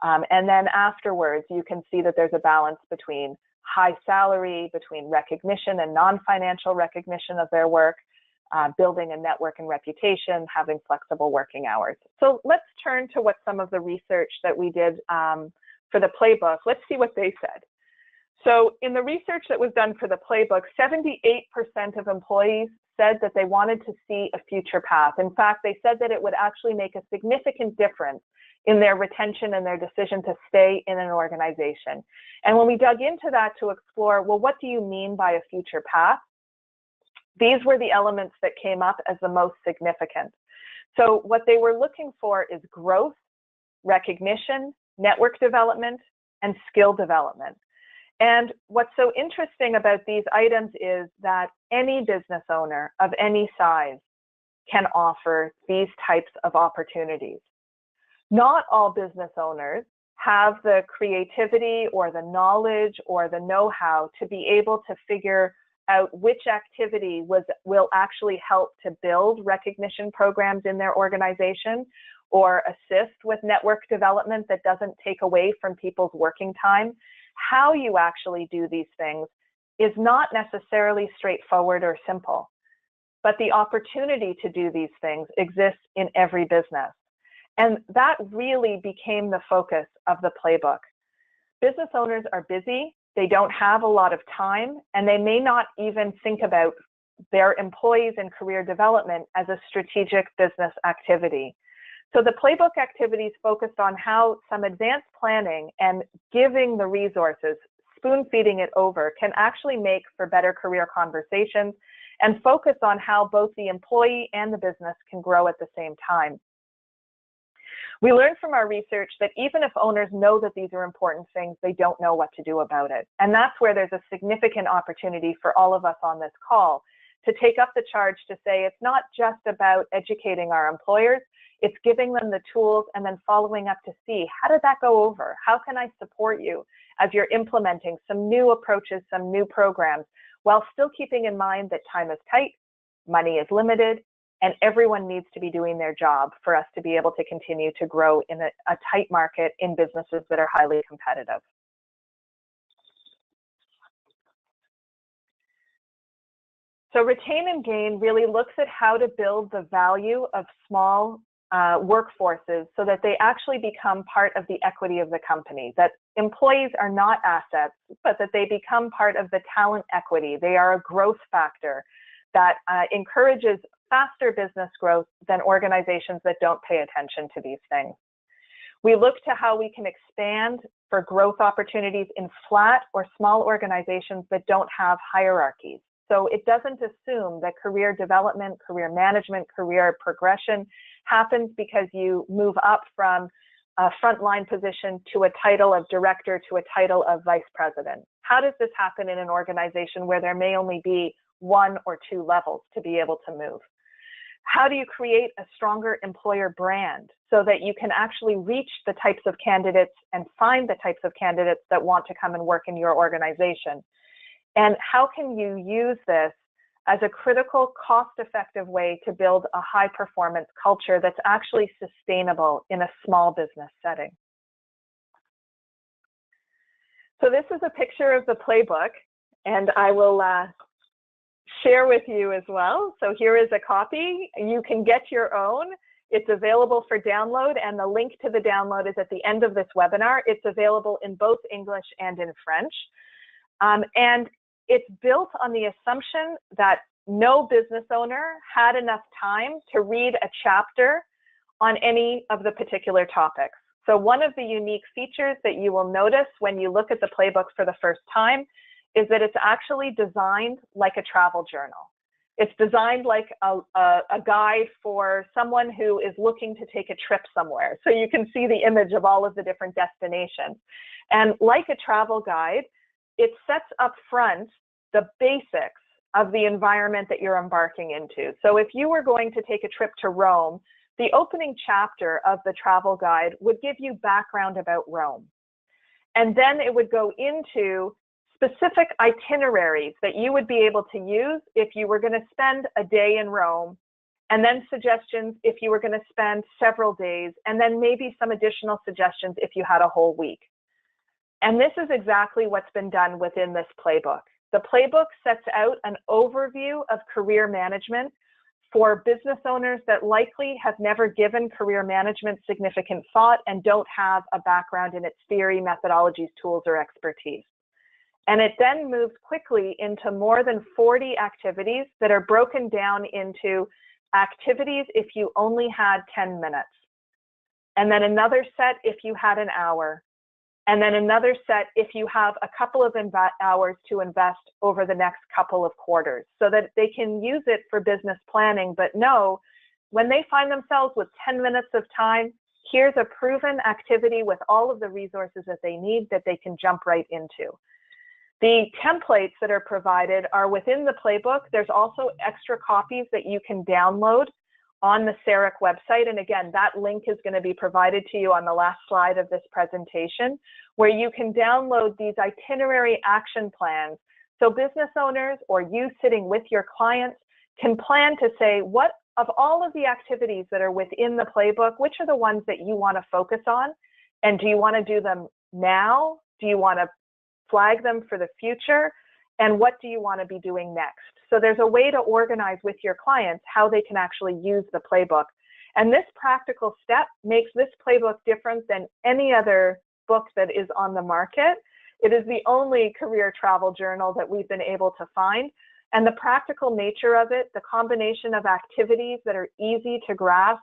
Speaker 3: And then afterwards, you can see that there's a balance between high salary, between recognition and non-financial recognition of their work, building a network and reputation, having flexible working hours. So let's turn to what some of the research that we did for the playbook. Let's see what they said. So in the research that was done for the playbook, 78% of employees said that they wanted to see a future path. In fact, they said that it would actually make a significant difference in their retention and their decision to stay in an organization. And when we dug into that to explore, well, what do you mean by a future path? These were the elements that came up as the most significant. So what they were looking for is growth, recognition, network development, and skill development. And what's so interesting about these items is that any business owner of any size can offer these types of opportunities. Not all business owners have the creativity or the knowledge or the know-how to be able to figure out which activity will actually help to build recognition programs in their organization or assist with network development that doesn't take away from people's working time. How you actually do these things is not necessarily straightforward or simple, but the opportunity to do these things exists in every business. And that really became the focus of the playbook. Business owners are busy, they don't have a lot of time, and they may not even think about their employees and career development as a strategic business activity. So the playbook activities focused on how some advanced planning and giving the resources, spoon feeding it over, can actually make for better career conversations and focus on how both the employee and the business can grow at the same time. We learned from our research that even if owners know that these are important things, they don't know what to do about it. And that's where there's a significant opportunity for all of us on this call to take up the charge to say it's not just about educating our employers, it's giving them the tools and then following up to see, how did that go over? How can I support you as you're implementing some new approaches, some new programs, while still keeping in mind that time is tight, money is limited, and everyone needs to be doing their job for us to be able to continue to grow in a tight market in businesses that are highly competitive. So Retain and Gain really looks at how to build the value of small workforces so that they actually become part of the equity of the company, that employees are not assets, but that they become part of the talent equity. They are a growth factor that encourages faster business growth than organizations that don't pay attention to these things. We look to how we can expand for growth opportunities in flat or small organizations that don't have hierarchies. So it doesn't assume that career development, career management, career progression happens because you move up from a frontline position to a title of director to a title of vice president. How does this happen in an organization where there may only be 1 or 2 levels to be able to move? How do you create a stronger employer brand so that you can actually reach the types of candidates and find the types of candidates that want to come and work in your organization? And how can you use this as a critical, cost-effective way to build a high-performance culture that's actually sustainable in a small business setting? So this is a picture of the playbook, and I will share with you as well. So here is a copy. You can get your own. It's available for download, and the link to the download is at the end of this webinar. It's available in both English and in French. And it's built on the assumption that no business owner had enough time to read a chapter on any of the particular topics. So one of the unique features that you will notice when you look at the playbook for the first time is that it's actually designed like a travel journal. It's designed like a guide for someone who is looking to take a trip somewhere. So you can see the image of all of the different destinations. And like a travel guide, it sets up front the basics of the environment that you're embarking into. So if you were going to take a trip to Rome, the opening chapter of the travel guide would give you background about Rome. And then it would go into specific itineraries that you would be able to use if you were going to spend a day in Rome, and then suggestions if you were going to spend several days, and then maybe some additional suggestions if you had a whole week. And this is exactly what's been done within this playbook. The playbook sets out an overview of career management for business owners that likely have never given career management significant thought and don't have a background in its theory, methodologies, tools, or expertise. And it then moves quickly into more than 40 activities that are broken down into activities if you only had 10 minutes, and then another set if you had an hour, and then another set if you have a couple of hours to invest over the next couple of quarters, so that they can use it for business planning, but know when they find themselves with 10 minutes of time, here's a proven activity with all of the resources that they need that they can jump right into. The templates that are provided are within the playbook. There's also extra copies that you can download on the CERIC website. And again, that link is going to be provided to you on the last slide of this presentation, where you can download these itinerary action plans. So business owners or you sitting with your clients can plan to say, what of all of the activities that are within the playbook, which are the ones that you want to focus on? And do you want to do them now? Do you want to flag them for the future? And what do you want to be doing next? So there's a way to organize with your clients how they can actually use the playbook. And this practical step makes this playbook different than any other book that is on the market. It is the only career travel journal that we've been able to find. And the practical nature of it, the combination of activities that are easy to grasp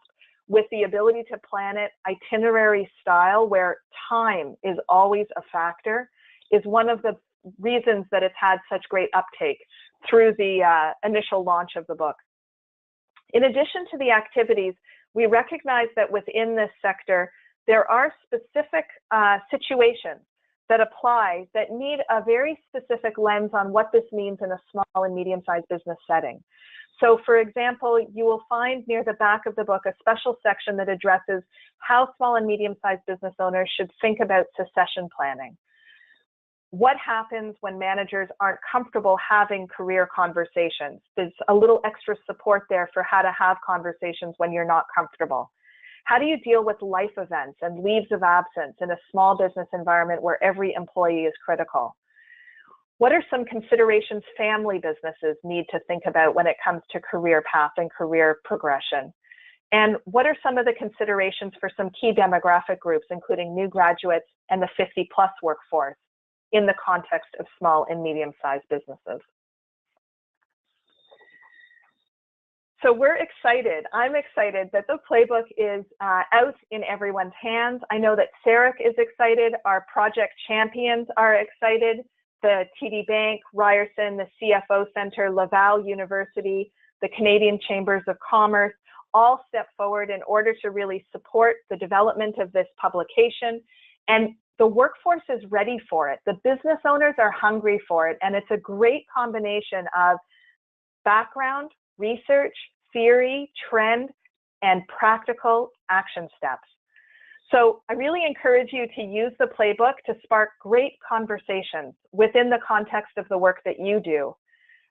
Speaker 3: with the ability to plan it itinerary style, where time is always a factor, is one of the reasons that it's had such great uptake through the initial launch of the book. In addition to the activities, we recognize that within this sector, there are specific situations that apply that need a very specific lens on what this means in a small and medium-sized business setting. So for example, you will find near the back of the book a special section that addresses how small and medium-sized business owners should think about succession planning. What happens when managers aren't comfortable having career conversations? There's a little extra support there for how to have conversations when you're not comfortable. How do you deal with life events and leaves of absence in a small business environment where every employee is critical? What are some considerations family businesses need to think about when it comes to career path and career progression? And what are some of the considerations for some key demographic groups, including new graduates and the 50+ workforce, in the context of small and medium-sized businesses? So we're excited. I'm excited that the playbook is out in everyone's hands. I know that Sarek is excited. Our project champions are excited. The TD Bank, Ryerson, the CFO Center, Laval University, the Canadian Chambers of Commerce, all step forward in order to really support the development of this publication. And the workforce is ready for it. The business owners are hungry for it. And it's a great combination of background, research, theory, trend, and practical action steps. So I really encourage you to use the playbook to spark great conversations within the context of the work that you do.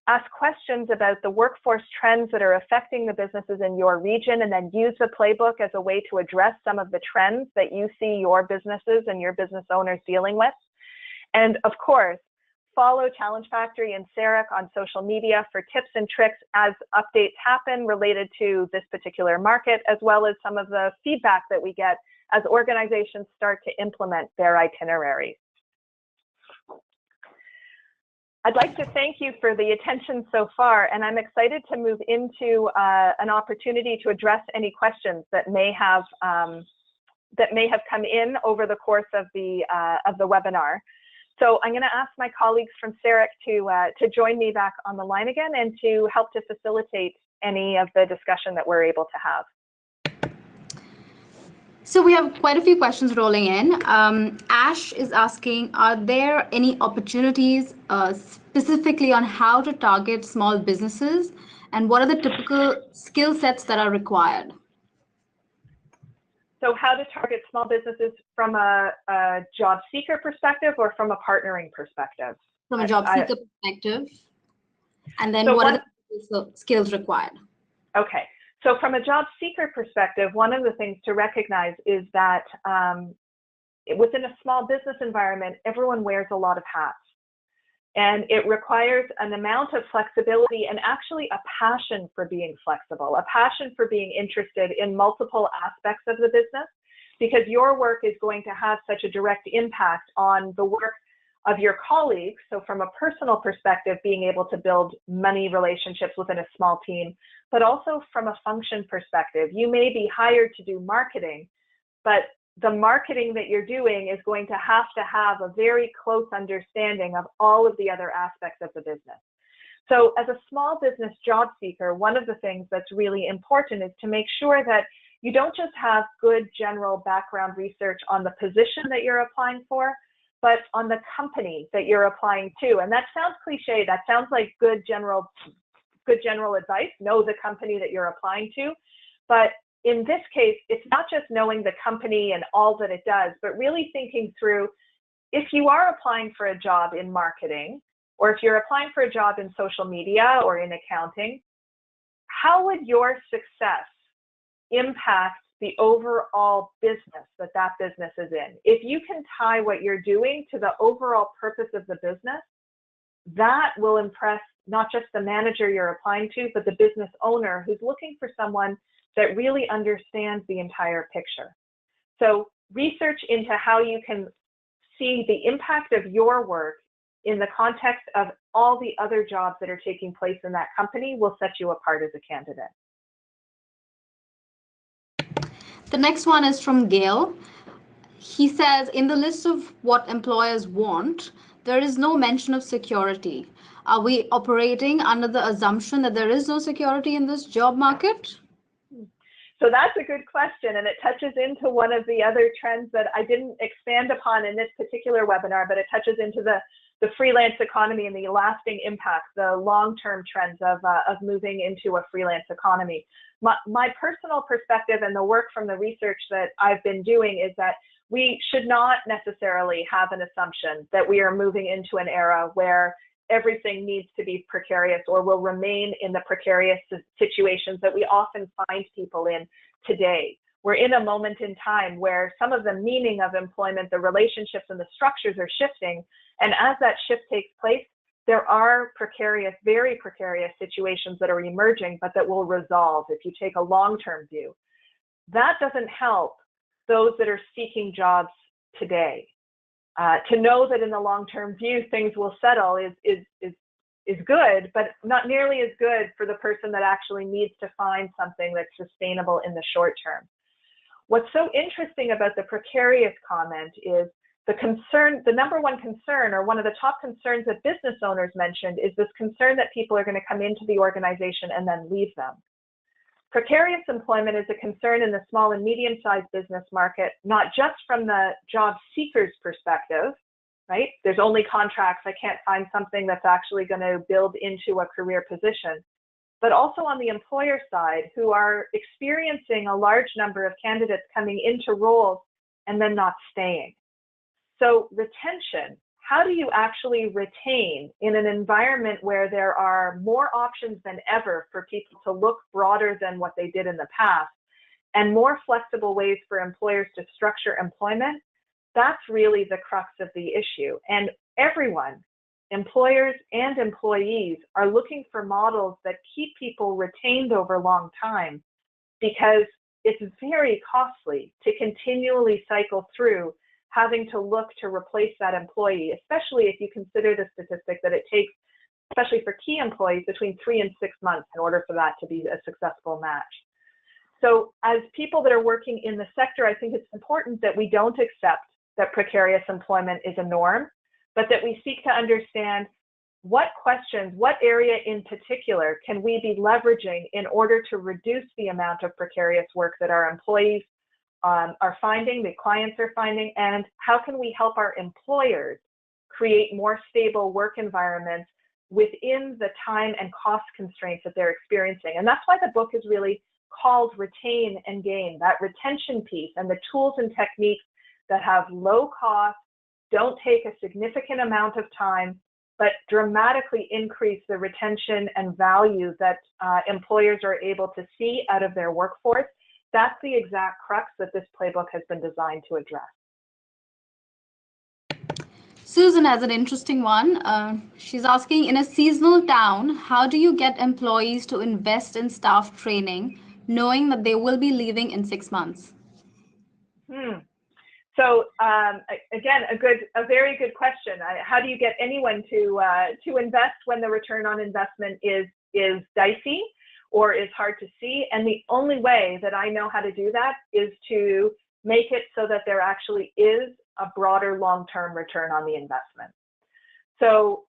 Speaker 3: Ask questions about the workforce trends that are affecting the businesses in your region, and then use the playbook as a way to address some of the trends that you see your businesses and your business owners dealing with. And of course, follow Challenge Factory and Sarek on social media for tips and tricks as updates happen related to this particular market, as well as some of the feedback that we get as organizations start to implement their itineraries. I'd like to thank you for the attention so far, and I'm excited to move into an opportunity to address any questions that may have come in over the course of the webinar. So I'm going to ask my colleagues from Sarek to join me back on the line again and to help to facilitate any of the discussion that we're able to have.
Speaker 1: So we have quite a few questions rolling in. Ash is asking, are there any opportunities specifically on how to target small businesses, and what are the typical skill sets that are required?
Speaker 3: So how to target small businesses from a job seeker perspective or from a partnering perspective?
Speaker 1: From a job seeker perspective. And then
Speaker 3: so
Speaker 1: what are the skills required?
Speaker 3: Okay. So from a job seeker perspective, one of the things to recognize is that within a small business environment, everyone wears a lot of hats. And it requires an amount of flexibility and actually a passion for being flexible, a passion for being interested in multiple aspects of the business, because your work is going to have such a direct impact on the work of your colleagues. So from a personal perspective, being able to build money relationships within a small team, but also from a function perspective. You may be hired to do marketing, but the marketing that you're doing is going to have a very close understanding of all of the other aspects of the business. So as a small business job seeker, one of the things that's really important is to make sure that you don't just have good general background research on the position that you're applying for, but on the company that you're applying to. And that sounds cliche. That sounds like good general advice. Know the company that you're applying to. But in this case, it's not just knowing the company and all that it does, but really thinking through, if you are applying for a job in marketing, or if you're applying for a job in social media or in accounting, how would your success impact the overall business that business is in? If you can tie what you're doing to the overall purpose of the business, that will impress not just the manager you're applying to, but the business owner who's looking for someone that really understands the entire picture. So research into how you can see the impact of your work in the context of all the other jobs that are taking place in that company will set you apart as a candidate.
Speaker 1: The next one is from Gail. He says, in the list of what employers want, there is no mention of security. Are we operating under the assumption that there is no security in this job market?
Speaker 3: So that's a good question, and it touches into one of the other trends that I didn't expand upon in this particular webinar, but it touches into the freelance economy and the lasting impacts, the long-term trends of moving into a freelance economy. My personal perspective and the work from the research that I've been doing is that we should not necessarily have an assumption that we are moving into an era where everything needs to be precarious or will remain in the precarious situations that we often find people in today. We're in a moment in time where some of the meaning of employment, the relationships and the structures are shifting. And as that shift takes place, there are precarious, very precarious situations that are emerging, but that will resolve if you take a long-term view. That doesn't help those that are seeking jobs today. To know that in the long-term view things will settle is good, but not nearly as good for the person that actually needs to find something that's sustainable in the short term. What's so interesting about the precarious comment is the number one concern, or one of the top concerns that business owners mentioned, is this concern that people are going to come into the organization and then leave them. Precarious employment is a concern in the small and medium-sized business market, not just from the job seeker's perspective, right? There's only contracts, I can't find something that's actually going to build into a career position, but also on the employer side, who are experiencing a large number of candidates coming into roles and then not staying. So retention, how do you actually retain in an environment where there are more options than ever for people to look broader than what they did in the past, and more flexible ways for employers to structure employment? That's really the crux of the issue. And everyone, employers and employees, are looking for models that keep people retained over long time, because it's very costly to continually cycle through having to look to replace that employee, especially if you consider the statistic that it takes, especially for key employees, between 3 and 6 months in order for that to be a successful match. So as people that are working in the sector, I think it's important that we don't accept that precarious employment is a norm, but that we seek to understand what questions, what area in particular can we be leveraging in order to reduce the amount of precarious work that our employees are finding, the clients are finding, and how can we help our employers create more stable work environments within the time and cost constraints that they're experiencing. And that's why the book is really called retain and gain, that retention piece, and the tools and techniques that have low cost, don't take a significant amount of time, but dramatically increase the retention and value that employers are able to see out of their workforce. That's the exact crux that this playbook has been designed to address.
Speaker 1: Susan has an interesting one. She's asking, in a seasonal town, how do you get employees to invest in staff training, knowing that they will be leaving in 6 months?
Speaker 3: So again, a very good question. How do you get anyone to invest when the return on investment is dicey or is hard to see? And the only way that I know how to do that is to make it so that there actually is a broader long-term return on the investment. So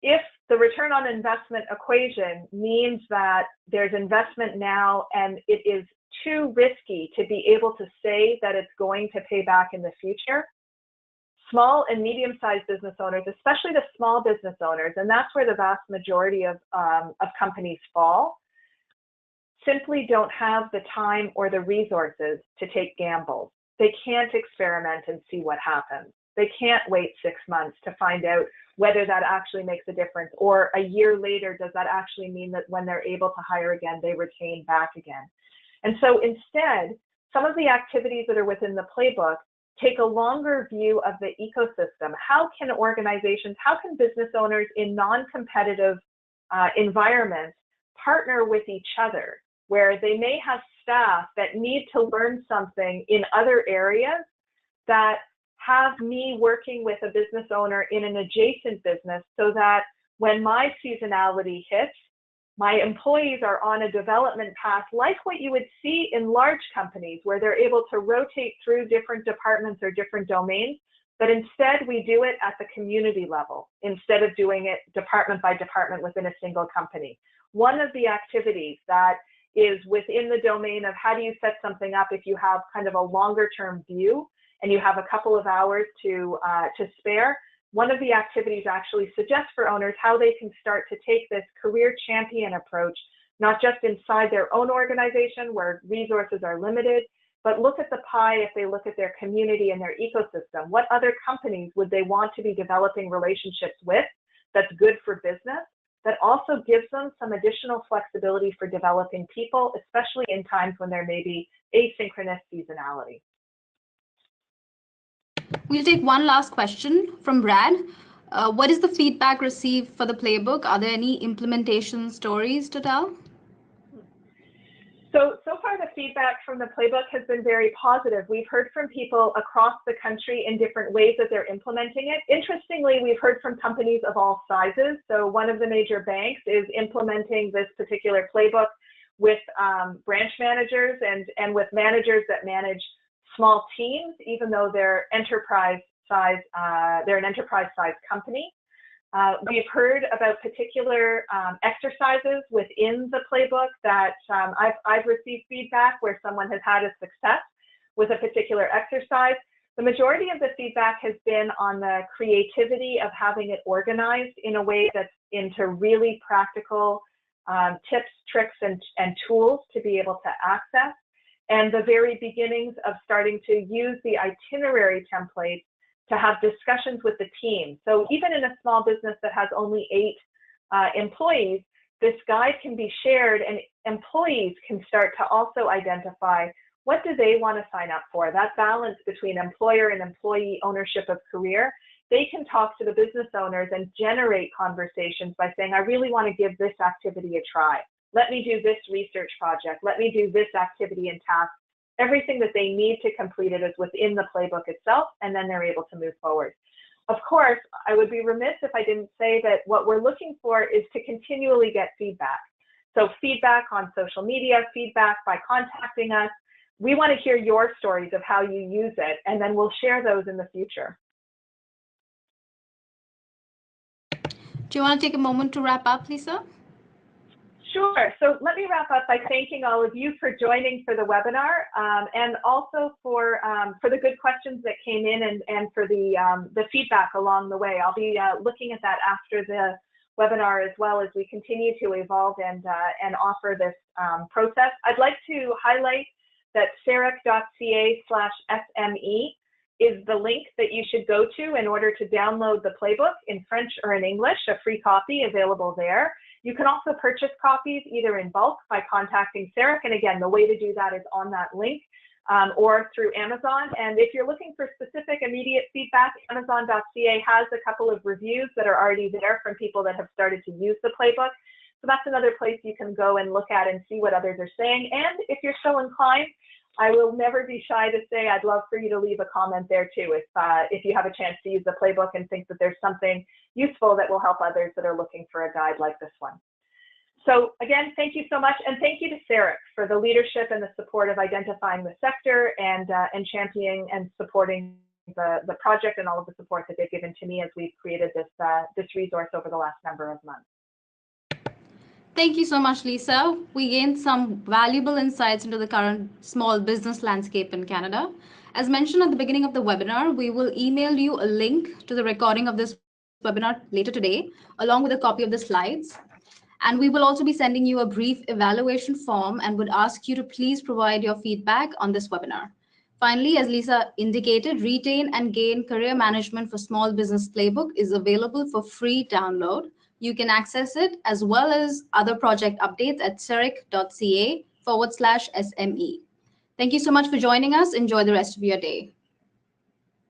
Speaker 3: if the return on investment equation means that there's investment now and it is too risky to be able to say that it's going to pay back in the future, small and medium-sized business owners, especially the small business owners, and that's where the vast majority of companies fall, simply don't have the time or the resources to take gambles. They can't experiment and see what happens. They can't wait 6 months to find out whether that actually makes a difference, or a year later, does that actually mean that when they're able to hire again, they retain back again? And so instead, some of the activities that are within the playbook take a longer view of the ecosystem. How can organizations, how can business owners in non-competitive environments partner with each other, where they may have staff that need to learn something in other areas that have me working with a business owner in an adjacent business, so that when my seasonality hits, my employees are on a development path like what you would see in large companies, where they're able to rotate through different departments or different domains. But instead, we do it at the community level instead of doing it department by department within a single company. One of the activities that is within the domain of how do you set something up if you have kind of a longer term view and you have a couple of hours to spare, one of the activities actually suggests for owners how they can start to take this career champion approach, not just inside their own organization where resources are limited, but look at the pie if they look at their community and their ecosystem. What other companies would they want to be developing relationships with that's good for business, that also gives them some additional flexibility for developing people, especially in times when there may be asynchronous seasonality.
Speaker 1: We'll take one last question from Brad. What is the feedback received for the playbook? Are there any implementation stories to tell?
Speaker 3: So far the feedback from the playbook has been very positive. We've heard from people across the country in different ways that they're implementing it. Interestingly, we've heard from companies of all sizes. So one of the major banks is implementing this particular playbook with branch managers and with managers that manage small teams, even though they're enterprise size, they're an enterprise size company. We've heard about particular exercises within the playbook that I've received feedback where someone has had a success with a particular exercise. The majority of the feedback has been on the creativity of having it organized in a way that's into really practical tips, tricks, and tools to be able to access, and the very beginnings of starting to use the itinerary template to have discussions with the team. So even in a small business that has only 8 employees, this guide can be shared and employees can start to also identify what do they want to sign up for. That balance between employer and employee ownership of career, they can talk to the business owners and generate conversations by saying, I really want to give this activity a try. Let me do this research project. Let me do this activity and task. Everything that they need to complete it is within the playbook itself, and then they're able to move forward. Of course, I would be remiss if I didn't say that what we're looking for is to continually get feedback. So feedback on social media, feedback by contacting us. We want to hear your stories of how you use it, and then we'll share those in the future.
Speaker 1: Do you want to take a moment to wrap up, Lisa?
Speaker 3: Sure. So let me wrap up by thanking all of you for joining for the webinar, and also for the good questions that came in and for the feedback along the way. I'll be looking at that after the webinar as well as we continue to evolve and offer this process. I'd like to highlight that CERIC.ca/SME is the link that you should go to in order to download the playbook in French or in English, a free copy available there. You can also purchase copies either in bulk by contacting CERIC, and again, the way to do that is on that link, or through Amazon. And if you're looking for specific immediate feedback, Amazon.ca has a couple of reviews that are already there from people that have started to use the playbook. So that's another place you can go and look at and see what others are saying. And if you're so inclined, I will never be shy to say I'd love for you to leave a comment there too if you have a chance to use the playbook and think that there's something useful that will help others that are looking for a guide like this one. So again, thank you so much, and thank you to Sarek for the leadership and the support of identifying the sector and championing and supporting the project and all of the support that they've given to me as we've created this resource over the last number of months.
Speaker 1: Thank you so much, Lisa. We gained some valuable insights into the current small business landscape in Canada. As mentioned at the beginning of the webinar, we will email you a link to the recording of this webinar later today, along with a copy of the slides. And we will also be sending you a brief evaluation form and would ask you to please provide your feedback on this webinar. Finally, as Lisa indicated, Retain and Gain Career Management for Small Business Playbook is available for free download. You can access it as well as other project updates at ceric.ca/SME. Thank you so much for joining us. Enjoy the rest of your day.